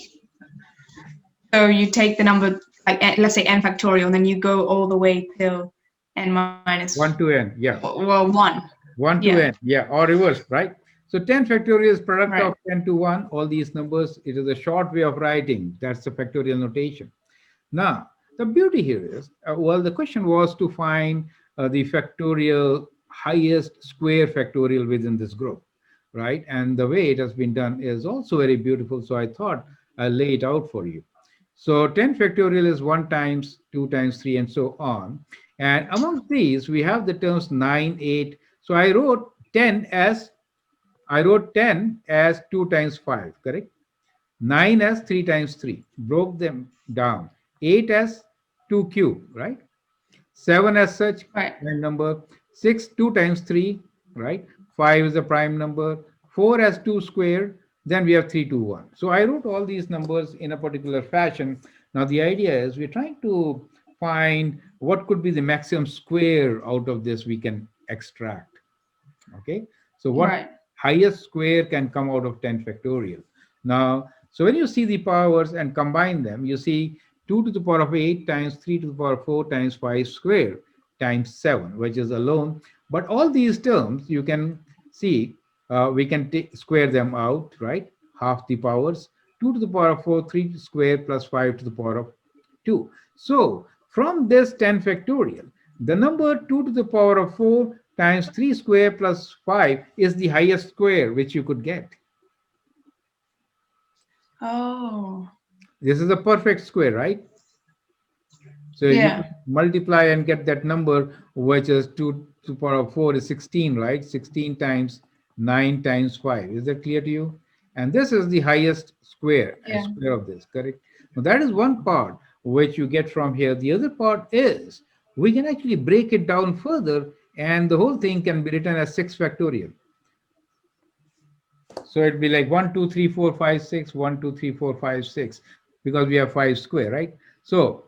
so you take the number, like, let's say n factorial, and then you go all the way till n minus, 1 to n, yeah. well, 1. 1 to Yeah. n, yeah, or reverse, right? So 10 factorial is product Right. of 10 to 1, all these numbers. It is a short way of writing. That's the factorial notation. Now, the beauty here is, well, the question was to find the factorial highest square factorial within this group, right? And the way it has been done is also very beautiful. So I thought I'll lay it out for you. So 10 factorial is 1 times, 2 times, 3, and so on. And amongst these, we have the terms 9, 8. So I wrote 10 as 2 times 5, correct? 9 as 3 times 3, broke them down. 8 as 2 cube, right? 7 as such Right. prime number. 6, 2 times 3, right? 5 is a prime number. 4 as 2 squared. Then we have 3, 2, 1. So I wrote all these numbers in a particular fashion. Now the idea is we're trying to find what could be the maximum square out of this we can extract. Okay, so what Right. highest square can come out of 10 factorial? Now, so when you see the powers and combine them, you see 2 to the power of 8 times 3 to the power of 4 times 5 square times 7, which is alone. But all these terms you can see, we can square them out, right? Half the powers, 2 to the power of 4, 3 square plus 5 to the power of 2. So from this 10 factorial, the number 2 to the power of 4 times 3 square plus 5 is the highest square which you could get. Oh. This is a perfect square, right? So you Yeah. could multiply and get that number, which is 2 to the power of 4 is 16, right? 16 times 9 times 5. Is that clear to you? And this is the highest square, a Yeah. square of this, correct? Now that is one part which you get from here. The other part is we can actually break it down further, and the whole thing can be written as 6 factorial. So it'd be like 1, 2, 3, 4, 5, 6, 1, 2, 3, 4, 5, 6, because we have 5 square, right? So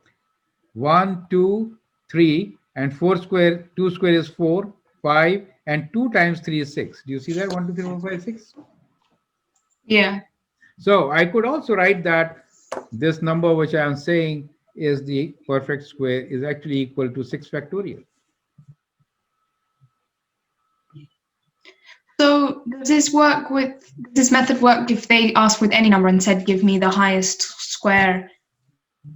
1, 2, 3, and 4 square, 2 square is 4, 5, and 2 times 3 is 6. Do you see that? 1, 2, 3, 4, 5, 6. Yeah. So I could also write that this number which I am saying is the perfect square is actually equal to 6 factorial. So does this method work if they asked with any number and said, give me the highest square?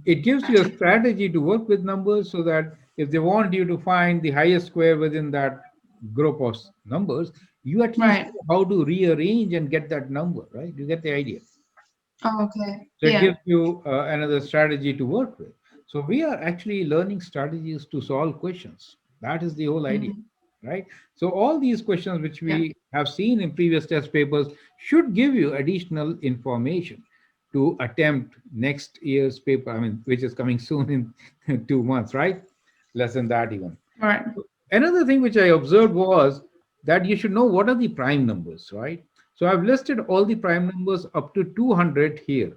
It gives you a strategy to work with numbers so that if they want you to find the highest square within that group of numbers, you at least Right. know how to rearrange and get that number, right? You get the idea. Oh, okay. So it Yeah. gives you another strategy to work with. So we are actually learning strategies to solve questions. That is the whole idea, Mm. right? So all these questions which Yeah. we have seen in previous test papers should give you additional information to attempt next year's paper, I mean, which is coming soon in 2 months, right? Less than that, even. Right. Another thing which I observed was that you should know what are the prime numbers, right? So I've listed all the prime numbers up to 200 here,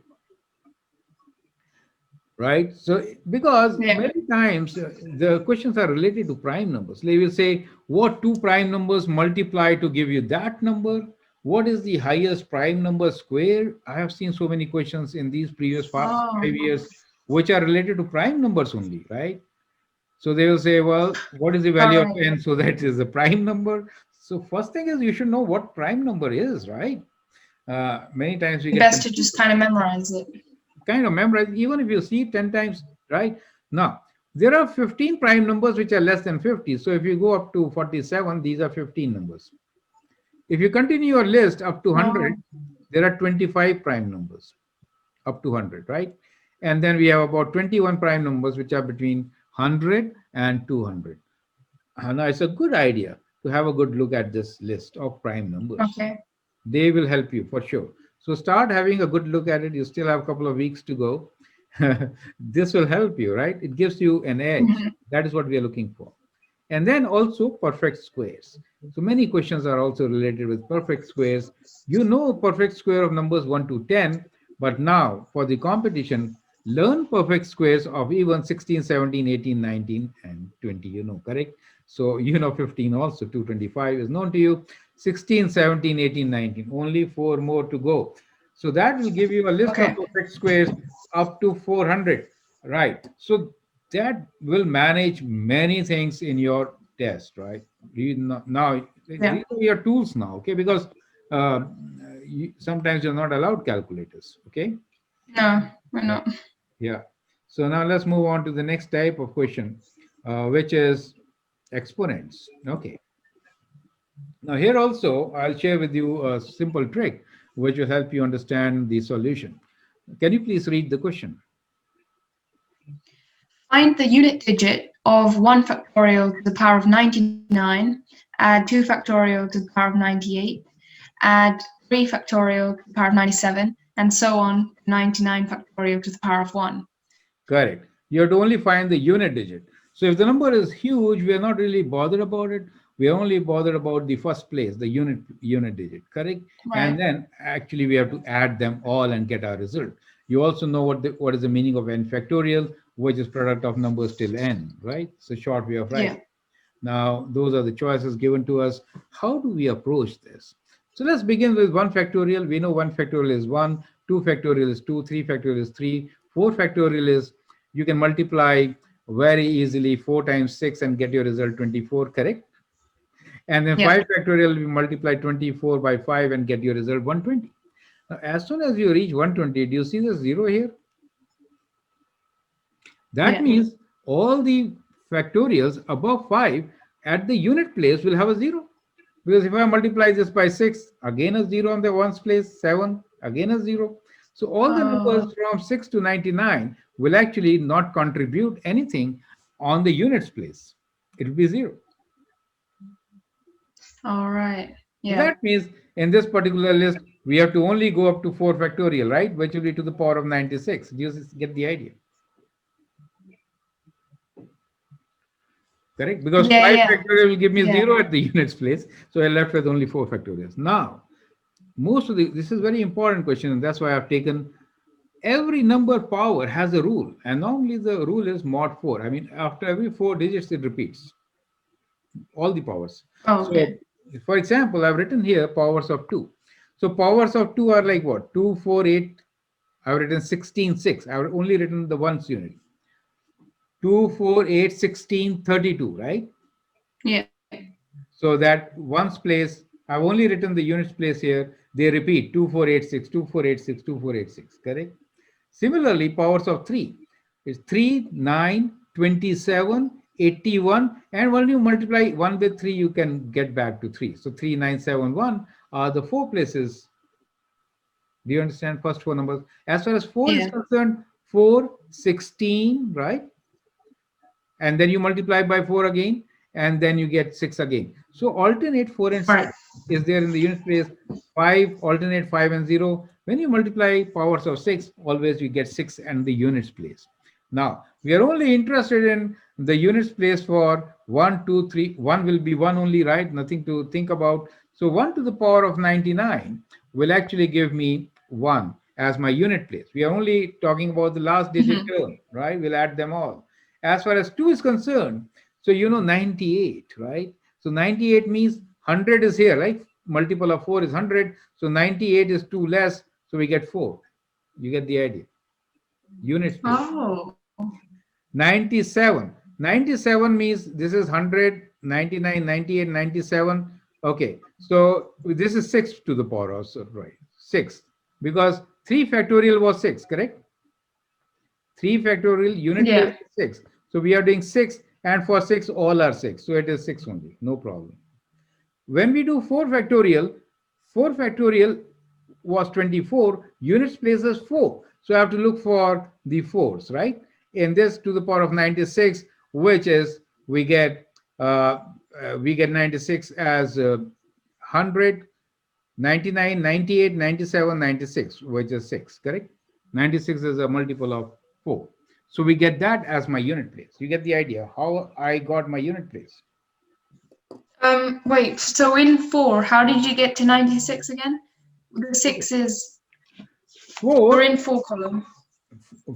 right? So because Yeah. many times the questions are related to prime numbers. They will say what two prime numbers multiply to give you that number. What is the highest prime number square? I have seen so many questions in these previous five Oh, years which are related to prime numbers only, right? So they will say, well, what is the all value of right. n? So that is the prime number. So first thing is you should know what prime number is, right? Many times we get Best to confused. just kind of memorize it. Kind of memorize, even if you see 10 times, right? Now, there are 15 prime numbers which are less than 50. So if you go up to 47, these are 15 numbers. If you continue your list up to Oh, 100, there are 25 prime numbers up to 100, right? And then we have about 21 prime numbers which are between 100 and 200. Now, it's a good idea to have a good look at this list of prime numbers. okay. They will help you for sure. So start having a good look at it. You still have a couple of weeks to go. This will help you, right? It gives you an edge. Mhm. That is what we are looking for. And then also perfect squares. So many questions are also related with perfect squares. You know perfect square of numbers 1 to 10, but now for the competition, learn perfect squares of even 16, 17, 18, 19, and 20. You know, correct? So you know 15 also, 225 is known to you. 16, 17, 18, 19. Only four more to go. So that will give you a list of Okay. perfect squares up to 400. Right. So that will manage many things in your test, right? Now, Yeah. these are your tools now, okay? Because uh, sometimes you're not allowed calculators, okay? No, we're Yeah, not. yeah. So now let's move on to the next type of question, which is exponents. Okay. Now here also, I'll share with you a simple trick which will help you understand the solution. Can you please read the question? Find the unit digit of 1 factorial to the power of 99, add 2 factorial to the power of 98, add 3 factorial to the power of 97, and so on, 99 factorial to the power of 1. Correct. You have to only find the unit digit. So if the number is huge, we are not really bothered about it. We are only bothered about the first place, the unit digit. Correct. And Right. then actually we have to add them all and get our result. You also know what is the meaning of n factorial, which is product of numbers till n. Right. It's a short way of Yeah. writing. Now, those are the choices given to us. How do we approach this? So let's begin with 1 factorial. We know 1 factorial is 1, 2 factorial is 2, 3 factorial is 3, 4 factorial is you can multiply very easily 4 times 6 and get your result 24, correct? And then Yeah. 5 factorial, we multiply 24 by 5 and get your result 120. Now, as soon as you reach 120, do you see the 0 here? That Yeah. means all the factorials above 5 at the unit place will have a 0. Because if I multiply this by 6, again a 0 on the ones place, 7, again a 0. So all the numbers Oh, from 6 to 99 will actually not contribute anything on the units place. It will be 0. all right. So Yeah. that means in this particular list, we have to only go up to 4 factorial, right? Which will be to the power of 96. Do you get the idea? Correct? Because Yeah. 5 Yeah. factorial will give me Yeah. 0 at the units place. So I left with only 4 factorials. Now, most of this is very important question, and that's why I've taken every number power has a rule, and normally the rule is mod 4. I mean, after every 4 digits, it repeats all the powers. Oh, So, okay. for example, I've written here powers of 2. So, powers of 2 are like what? 2, 4, 8. I've written 16, 6. I've only written the ones unit. 2, 4, 8, 16, 32, right? Yeah. So that ones place, I've only written the units place here. They repeat 2486, 2486, 2486. Correct? Similarly, powers of 3 is 3, 9, 27, 81. And when you multiply 1 with 3, you can get back to 3. So 3971 are the 4 places. Do you understand? First 4 numbers. As far as 4 is Yeah. concerned, 4, 16, right? And then you multiply by 4 again, and then you get 6 again. So alternate 4 and 6 Right. is there in the unit place. 5, alternate 5 and 0. When you multiply powers of 6, always you get 6 and the units place. Now, we are only interested in the units place for 1, 2, 3. 1 will be 1 only, right? Nothing to think about. So 1 to the power of 99 will actually give me 1 as my unit place. We are only talking about the last digit Mhm. term, right? We'll add them all. As far as 2 is concerned, so 98, right? So 98 means 100 is here, right? Multiple of 4 is 100. So 98 is 2 less. So we get 4. You get the idea. Units place. Oh. 97. 97 means this is 100, 99, 98, 97. Okay. So this is 6 to the power of, so, right? 6. Because 3 factorial was 6, correct? 3 factorial unit place Yeah. is 6. So we are doing 6, and for 6 all are 6. So it is 6 only. No problem. When we do 4 factorial was 24, units place is 4. So I have to look for the 4s, right? In this to the power of 96, which is uh, we get 96 as 100, 99, 98, 97, 96, which is 6, correct? 96 is a multiple of 4. So we get that as my unit place. You get the idea how I got my unit place. Wait, so in 4, how did you get to 96 again? The 6 is, we're 4 in 4 column.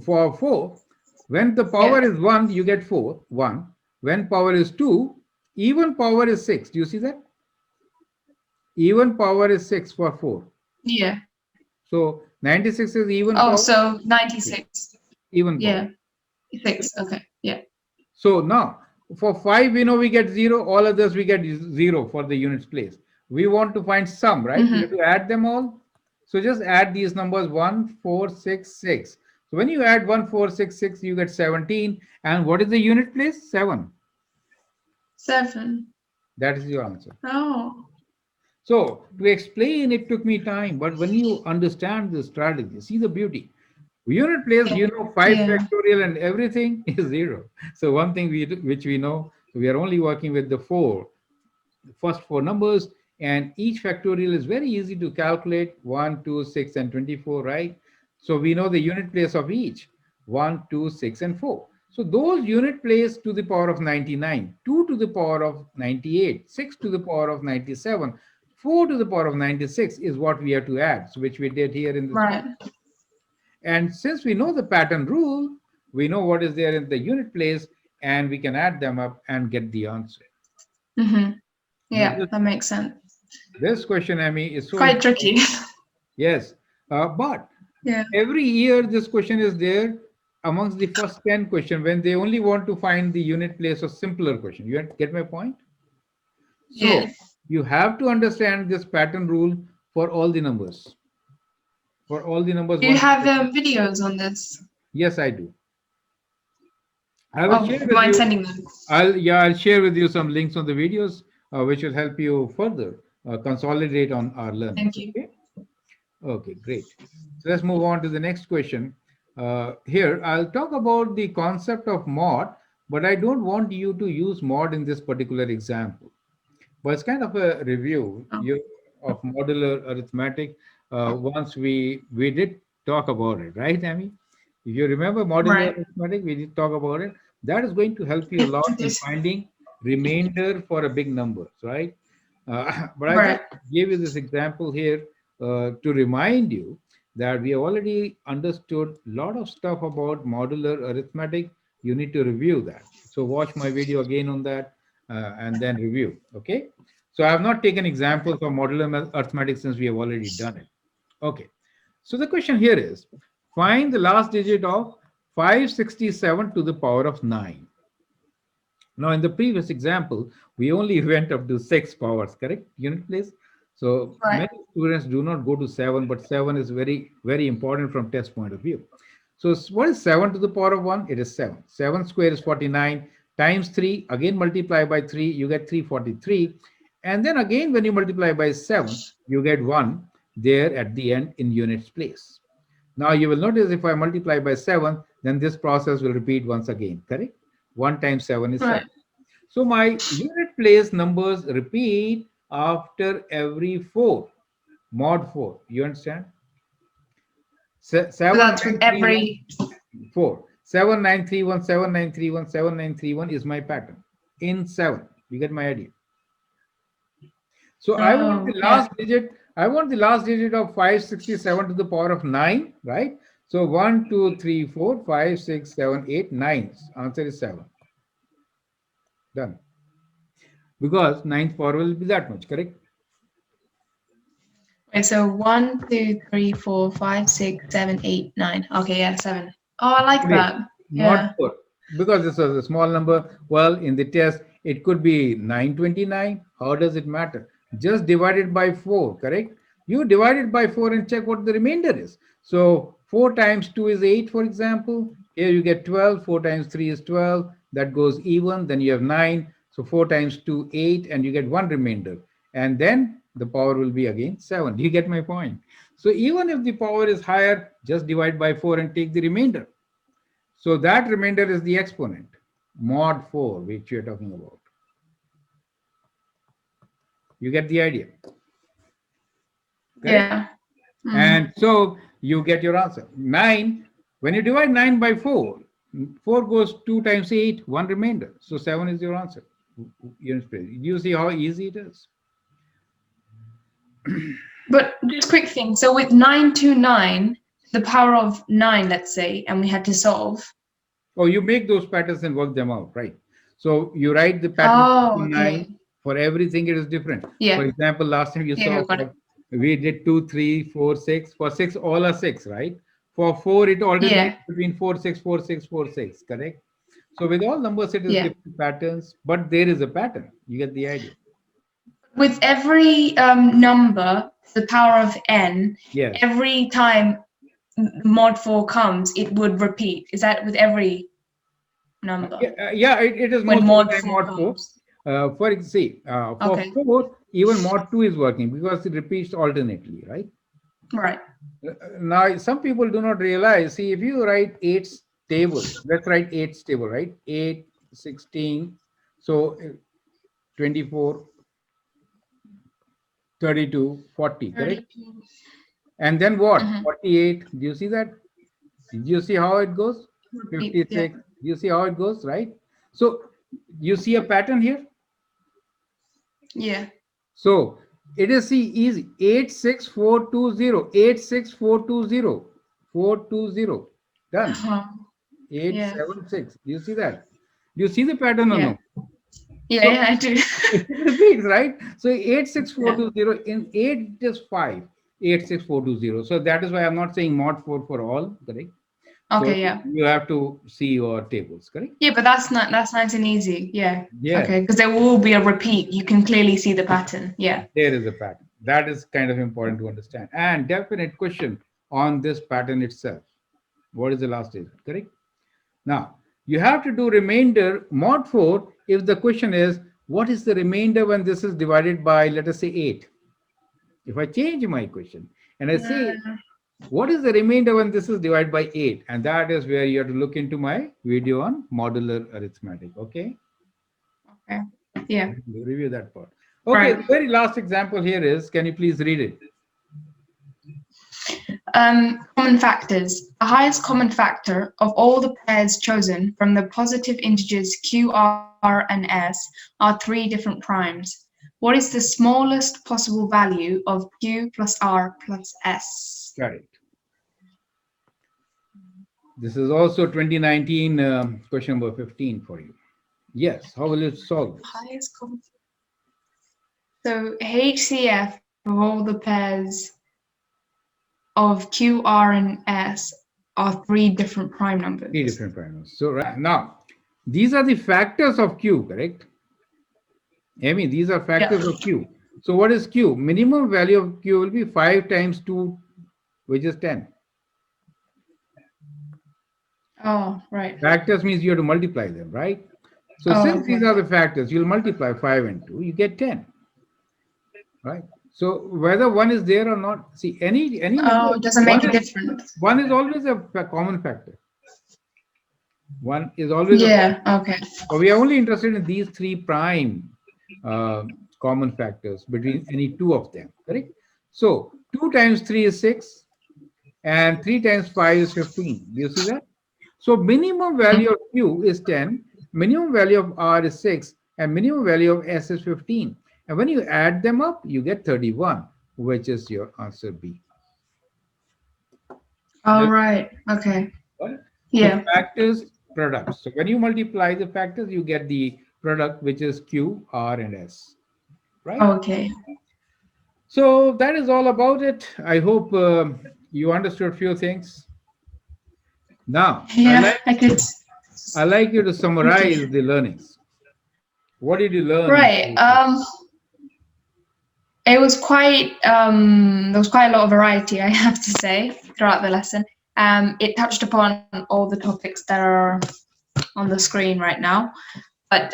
for 4, when the Yeah. power is 1 you get 4 1. When power is 2, even power is 6. Do you see that? Even power is 6 for 4. Yeah. So 96 is even Oh, power. so 96. Even power. Yeah. 6. Okay. Yeah. So now for 5 we know we get 0, all others we get 0 for the units place. We want to find sum, right? We have Mm-hmm. to add them all. So just add these numbers 1 4 6 6. So when you add 1 4 6 6 you get 17. And what is the unit place? 7. 7. That is your answer. Oh. So to explain, it took me time, but when you understand the strategy, see the beauty. Unit place, Yeah. 5 Yeah. factorial and everything is 0. So one thing which we know, so we are only working with the first 4 numbers, and each factorial is very easy to calculate: 1, 2, 6, and 24, right? So we know the unit place of each: 1, 2, 6, and 4. So those unit place to the power of 99, 2 to the power of 98, 6 to the power of 97, 4 to the power of 96 is what we have to add, so which we did here in this Right. problem. And since we know the pattern rule, we know what is there in the unit place, and we can add them up and get the answer. Mm-hmm. Now, Yeah, that makes sense. this question, Amy, is so Quite tricky. important. Yes, but Yeah. every year this question is there amongst the first 10 question when they only want to find the unit place of simpler question. You get my point? Yeah. So you have to understand this pattern rule for all the numbers. For all the numbers Do you 1 to have 50. videos on this? Yes, I do. I will Oh, share do you with mind you. sending them? I'll share with you some links on the videos which will help you further consolidate on our learnings. Thank you. Okay. Okay, great. So let's move on to the next question. Here, I'll talk about the concept of mod, but I don't want you to use mod in this particular example. But it's kind of a review Oh, of modular arithmetic. Once we did talk about it, right, Amy? If you remember modular right. arithmetic, we did talk about it. That is going to help you a lot in This. finding remainder for a big number, right? But I just Right. gave you this example here to remind you that we have already understood a lot of stuff about modular arithmetic. You need to review that. So watch my video again on that and then review. Okay. So I have not taken examples of modular arithmetic since we have already done it. Okay. So the question here is find the last digit of 567 to the power of 9. Now, in the previous example, we only went up to 6 powers, correct? Unit place. So Right. many students do not go to 7, but 7 is very, very important from test point of view. So what is 7 to the power of 1? It is 7. 7 square is 49 times 3. Again, multiply by 3, you get 343. And then again, when you multiply by 7, you get 1 there at the end in units place. Now you will notice if I multiply by 7, then this process will repeat once again, correct? 1 times 7 is Right. 7. So my unit place numbers repeat after every 4, mod 4. You understand? So that's with 7931 every. 4. 7931, 7931, 7931 is my pattern in 7. You get my idea. So I want the Oh, yeah. last digit. I want the last digit of 567 to the power of 9, right? So 1, 2, 3, 4, 5, 6, 7, 8, 9. Answer is 7. Done. Because ninth power will be that much, correct? Wait, so 1, 2, 3, 4, 5, 6, 7, 8, 9. Okay, yeah, 7. Oh, I like Great. that. Not Yeah. 4. Because this was a small number. Well, in the test, it could be 929. How does it matter? Just divide it by 4, correct? You divide it by 4 and check what the remainder is. So 4 times 2 is 8, for example. Here you get 12. 4 times 3 is 12. That goes even. Then you have 9. So 4 times 2, 8. And you get one remainder. And then the power will be again 7. Do you get my point? So even if the power is higher, just divide by 4 and take the remainder. So that remainder is the exponent, mod 4, which you're talking about. You get the idea, correct? Yeah. And so you get your answer. 9, when you divide 9 by 4, 4 goes 2 times 8, one remainder. So 7 is your answer. You see how easy it is? But just quick thing. So with 929, the power of 9, let's say, and we had to solve. Oh, you make those patterns and work them out, right? So you write the pattern Oh, 9. okay. For everything, it is different. For Yeah. example, last time you Yeah, saw we got it. we did 2, 3, 4, 6. For 6, all are 6, right? For 4, it alternates Yeah. between 4, 6, 4, 6, 4, 6, correct? So with all numbers, it is Yeah. different patterns, but there is a pattern. You get the idea. With every number, the power of n, Yes. every time mod 4 comes, it would repeat. Is that with every number? Yeah, it is When most of the mod time 4 mod 4. comes. For Okay. 4, even mod 2 is working because it repeats alternately, right? Right. Now, some people do not realize. See, if you write 8's table, let's write 8's table, right? 8, 16, so 24, 32, 40, correct? 32. And then what? Mm-hmm. 48. Do you see that? Did you see how it goes? Repeat. Yeah. 56. Do you see how it goes, right? So you see a pattern here. Yeah. So it is see easy 86420 86420 420 done. Uh-huh. Yeah. 876. Do you see that? Do you see the pattern or Yeah. no? Yeah. So Yeah. I do. it repeats, right? So Yeah. 86420 in 8 is 5. 86420. So that is why I'm not saying mod 4 for all, correct? So Okay. Yeah. you have to see your tables, correct? Yeah, but that's not that's nice and easy. Yeah. Yes, Okay, because there will be a repeat. You can clearly see the pattern. Yeah. there is a pattern. That is kind of important to understand. And definite question on this pattern itself. What is the last digit, correct? Now, you have to do remainder mod 4 if the question is, what is the remainder when this is divided by, let us say, 8? If I change my question and I say, what is the remainder when this is divided by 8? And that is where you have to look into my video on modular arithmetic, okay? Okay. Yeah. Review that part. Okay, Right. the very last example here is, can you please read it? Common factors. The highest common factor of all the pairs chosen from the positive integers q, r, and s are three different primes. What is the smallest possible value of q plus r plus s? Correct. This is also 2019 question number 15 for you. Yes, how will you solve this? Highest common. So HCF of all the pairs of q, r, and s are three different prime numbers. Three different primers. So right now, these are the factors of Q, correct? Amy, these are Yeah. factors of Q. So what is Q? Minimum value of Q will be 5 times 2, which is 10. Oh, right. Factors means you have to multiply them, right? So Oh, since these okay. are the factors, you'll multiply 5 and 2, you get 10, right? So whether one is there or not, see any number, Oh, it doesn't make a difference. one is always a common factor. One is always a Yeah. constant. Okay. But we are only interested in these three prime uh, common factors between any two of them, correct? So 2 times 3 is 6, and 3 times 5 is 15. Do you see that? So minimum value of Q is 10, minimum value of R is 6, and minimum value of S is 15. And when you add them up, you get 31, which is your answer B. All right. Okay. Right? So Yeah. factors, products. So when you multiply the factors, you get the product, which is Q, R, and S. Right? Okay. So that is all about it. I hope you understood a few things. Now, Yeah. I could. I like you to Okay. summarize the learnings. What did you learn in Right. today's lesson? It was quite there was quite a lot of variety, I have to say, throughout the lesson. It touched upon all the topics that are on the screen right now. But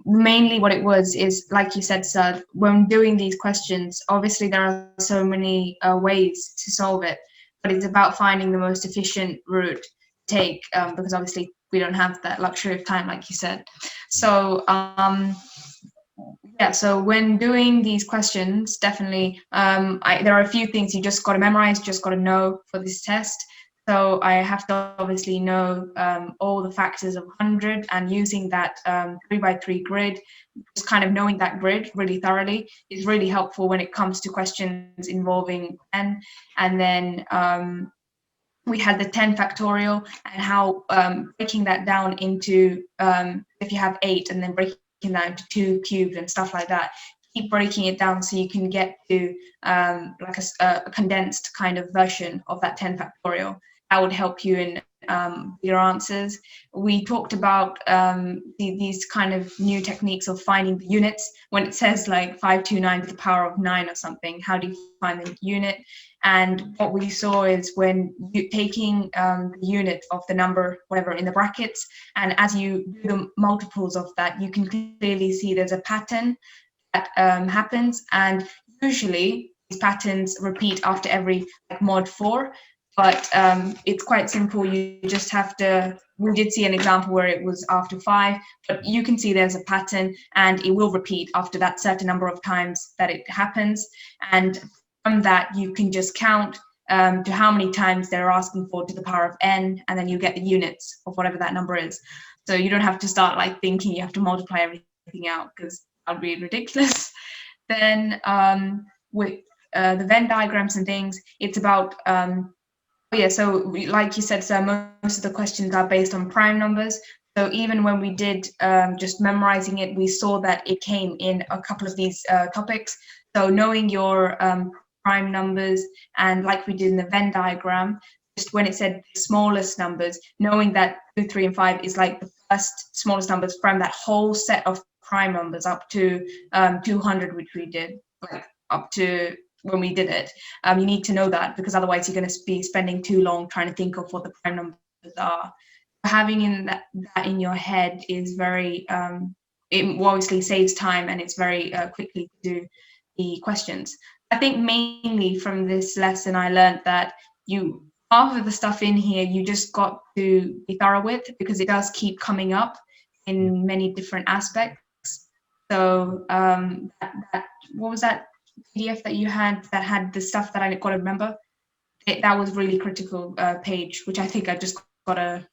mainly what it was is, like you said, sir, when doing these questions, obviously there are so many ways to solve it, but it's about finding the most efficient route to take, because obviously we don't have that luxury of time, like you said. So yeah, so when doing these questions, definitely, there are a few things you just got to memorize, just got to know for this test. So I have to obviously know all the factors of 100, and using that 3 by 3 grid, just kind of knowing that grid really thoroughly is really helpful when it comes to questions involving n. And then we had the 10 factorial, and how breaking that down into, if you have 8 and then breaking that into 2 cubed and stuff like that, keep breaking it down so you can get to like a condensed kind of version of that 10 factorial. That would help you in your answers. We talked about these kind of new techniques of finding the units. When it says like 529 to the power of 9 or something, how do you find the unit? And what we saw is when you taking the unit of the number, whatever, in the brackets, and as you do the multiples of that, you can clearly see there's a pattern that happens. And usually these patterns repeat after every like mod 4, but it's quite simple. You just have to, we did see an example where it was after 5, but you can see there's a pattern and it will repeat after that certain number of times that it happens. And from that, you can just count to how many times they're asking for to the power of n, and then you get the units of whatever that number is. So you don't have to start like thinking you have to multiply everything out, because that would be ridiculous. Then with the Venn diagrams and things, it's about yeah, so like you said, so most of the questions are based on prime numbers. So even when we did just memorizing it, we saw that it came in a couple of these topics. So knowing your prime numbers, and like we did in the Venn diagram, just when it said smallest numbers, knowing that 2, 3, and 5 is like the first smallest numbers from that whole set of prime numbers up to 200, which we did, like up to when we did it. You need to know that, because otherwise you're going to be spending too long trying to think of what the prime numbers are. Having that in your head is very, it obviously saves time, and it's very quickly to do the questions. I think mainly from this lesson I learned that you, half of the stuff in here you just got to be thorough with, because it does keep coming up Yeah. in many different aspects. So what was that PDF that you had that had the stuff that I got to remember? That was really critical page, which I think I just gotta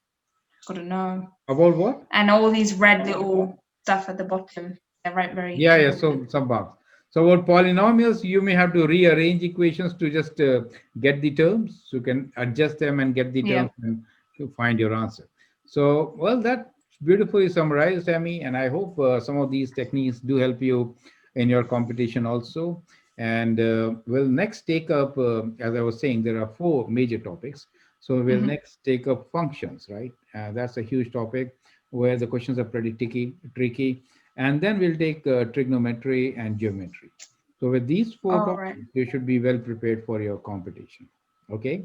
know. About what? And all these red little stuff at the bottom, they're right, very Yeah, yeah. important. So some bugs. So about polynomials, you may have to rearrange equations to just get the terms. So you can adjust them and get the Yeah. terms and to find your answer. So, well, that's beautifully summarized, Amy. And I hope some of these techniques do help you in your competition also. And we'll next take up, as I was saying, there are four major topics. So we'll Mm-hmm. next take up functions, right? That's a huge topic where the questions are pretty tricky. And then we'll take trigonometry and geometry. So with these four All right. topics, you should be well prepared for your competition. Okay.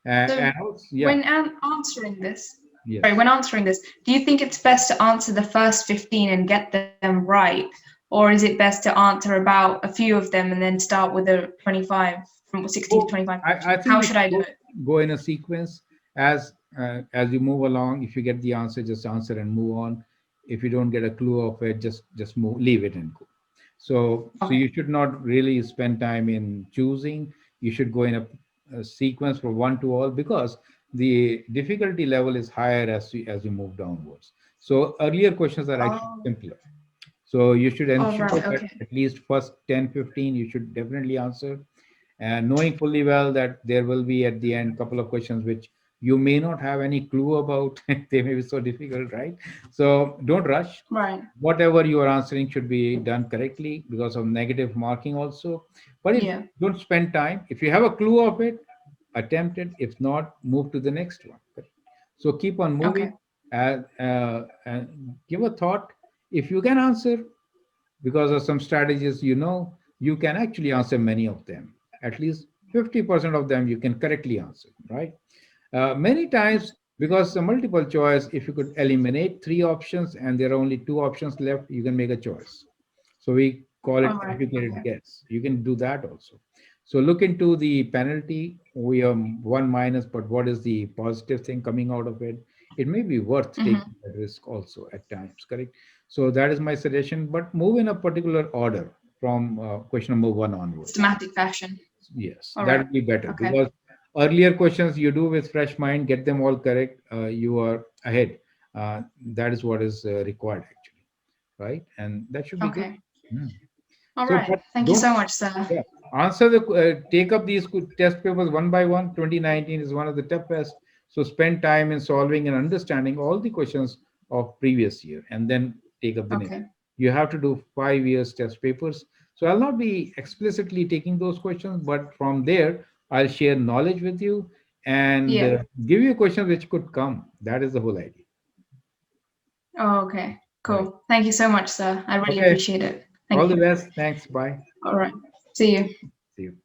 So And also, yeah, when answering this, sorry, yes. when answering this, do you think it's best to answer the first 15 and get them right? Or is it best to answer about a few of them and then start with a 25, from 16 to So 25 I question? think How we should should I do it? go in a sequence as as you move along, if you get the answer, just answer and move on. If you don't get a clue of it, just move, leave it and go. So Okay. you should not really spend time in choosing. You should go in a sequence from one to all, because the difficulty level is higher as you move downwards. So earlier questions are actually Oh, simpler. So you should all ensure right. that Okay. at least first 10, 15, you should definitely answer, and knowing fully well that there will be at the end couple of questions which you may not have any clue about. They may be so difficult, right? So don't rush. Right. Whatever you are answering should be done correctly because of negative marking also. But if Yeah. don't spend time, if you have a clue of it, attempt it. If not, move to the next one. So keep on moving, Okay. and give a thought. If you can answer because of some strategies, you can actually answer many of them. At least 50% of them you can correctly answer, right? Many times, because the multiple choice, if you could eliminate three options and there are only two options left, you can make a choice. So we call it All right. educated Okay. guess. You can do that also. So look into the penalty. We are one minus, but what is the positive thing coming out of it? It may be worth Mm-hmm. taking a risk also at times, correct? So that is my suggestion, but move in a particular order from question number one onwards. Systematic fashion. Yes, All that right. would be better, Okay. because earlier questions you do with fresh mind, get them all correct, you are ahead. That is what is required actually, right? And that should be good. Okay. Hmm. All So, right. but Thank you don't, so much, sir. yeah, answer take up these test papers one by one. 2019 is one of the toughest. So spend time in solving and understanding all the questions of previous year, and then take up the next. Okay. You have to do 5 years test papers. So I'll not be explicitly taking those questions, but from there I'll share knowledge with you and Yeah. give you questions which could come. That is the whole idea, Oh, okay. right? Cool. Thank you so much, sir. I really Okay. appreciate it. All Thank the you. best. Thanks. Bye. All right. See you. See you.